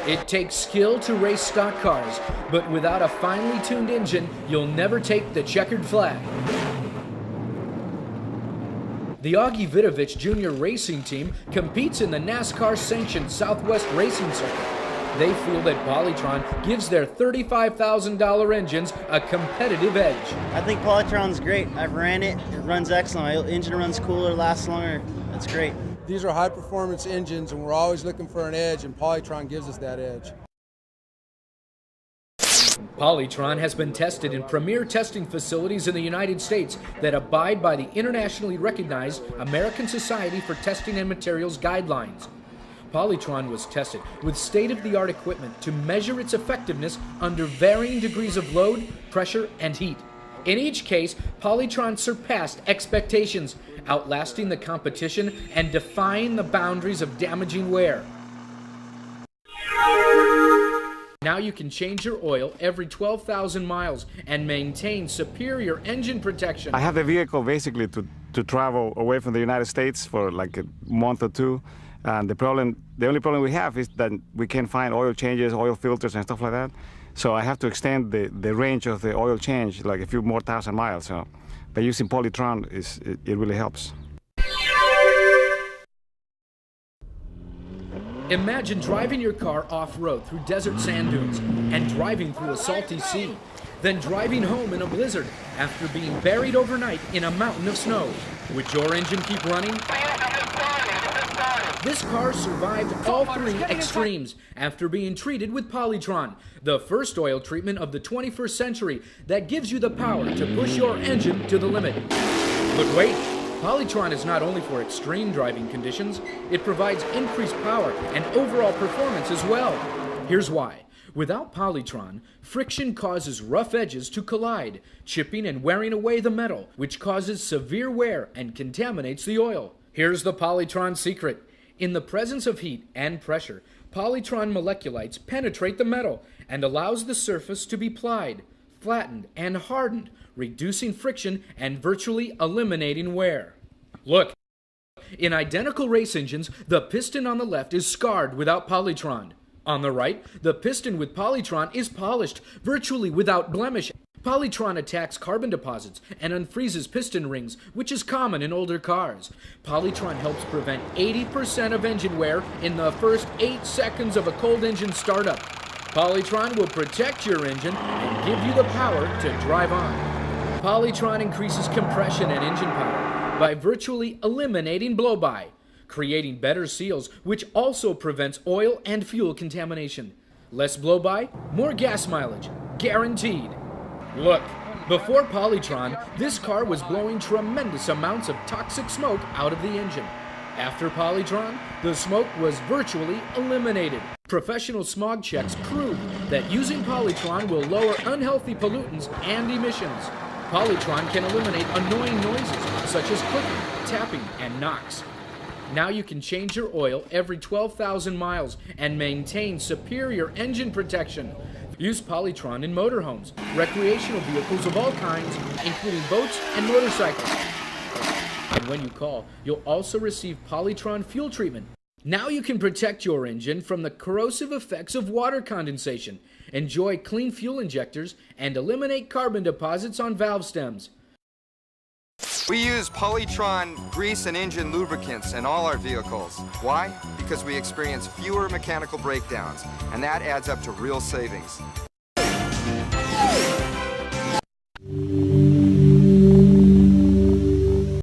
It takes skill to race stock cars, but without a finely tuned engine, you'll never take the checkered flag. The Augie Vidovich Jr. Racing Team competes in the NASCAR-sanctioned Southwest Racing Circuit. They feel that Polytron gives their $35,000 engines a competitive edge. I think Polytron's great. I've ran it. It runs excellent. My engine runs cooler, lasts longer. That's great. These are high-performance engines, and we're always looking for an edge, and Polytron gives us that edge. Polytron has been tested in premier testing facilities in the United States that abide by the internationally recognized American Society for Testing and Materials guidelines. Polytron was tested with state-of-the-art equipment to measure its effectiveness under varying degrees of load, pressure, and heat. In each case, Polytron surpassed expectations, outlasting the competition and defying the boundaries of damaging wear. Now you can change your oil every 12,000 miles and maintain superior engine protection. I have the vehicle basically to travel away from the United States for like a month or two. And the only problem we have is that we can't find oil changes, oil filters and stuff like that. So I have to extend the range of the oil change like a few more thousand miles. So by using Polytron, it really helps. Imagine driving your car off-road through desert sand dunes and driving through a salty sea, then driving home in a blizzard after being buried overnight in a mountain of snow. Would your engine keep running? This car survived all three extremes after being treated with Polytron, the first oil treatment of the 21st century that gives you the power to push your engine to the limit. But wait, Polytron is not only for extreme driving conditions, it provides increased power and overall performance as well. Here's why. Without Polytron, friction causes rough edges to collide, chipping and wearing away the metal, which causes severe wear and contaminates the oil. Here's the Polytron secret. In the presence of heat and pressure, Polytron moleculites penetrate the metal and allows the surface to be plied, flattened, and hardened, reducing friction and virtually eliminating wear. Look, in identical race engines, the piston on the left is scarred without Polytron. On the right, the piston with Polytron is polished, virtually without blemish. Polytron attacks carbon deposits and unfreezes piston rings, which is common in older cars. Polytron helps prevent 80% of engine wear in the first 8 seconds of a cold engine startup. Polytron will protect your engine and give you the power to drive on. Polytron increases compression and engine power by virtually eliminating blow-by, creating better seals, which also prevents oil and fuel contamination. Less blow-by, more gas mileage, guaranteed. Look, before Polytron, this car was blowing tremendous amounts of toxic smoke out of the engine. After Polytron, the smoke was virtually eliminated. Professional smog checks prove that using Polytron will lower unhealthy pollutants and emissions. Polytron can eliminate annoying noises such as clicking, tapping, and knocks. Now you can change your oil every 12,000 miles and maintain superior engine protection. Use Polytron in motorhomes, recreational vehicles of all kinds, including boats and motorcycles. And when you call, you'll also receive Polytron fuel treatment. Now you can protect your engine from the corrosive effects of water condensation, enjoy clean fuel injectors, and eliminate carbon deposits on valve stems. We use Polytron grease and engine lubricants in all our vehicles. Why? Because we experience fewer mechanical breakdowns, and that adds up to real savings.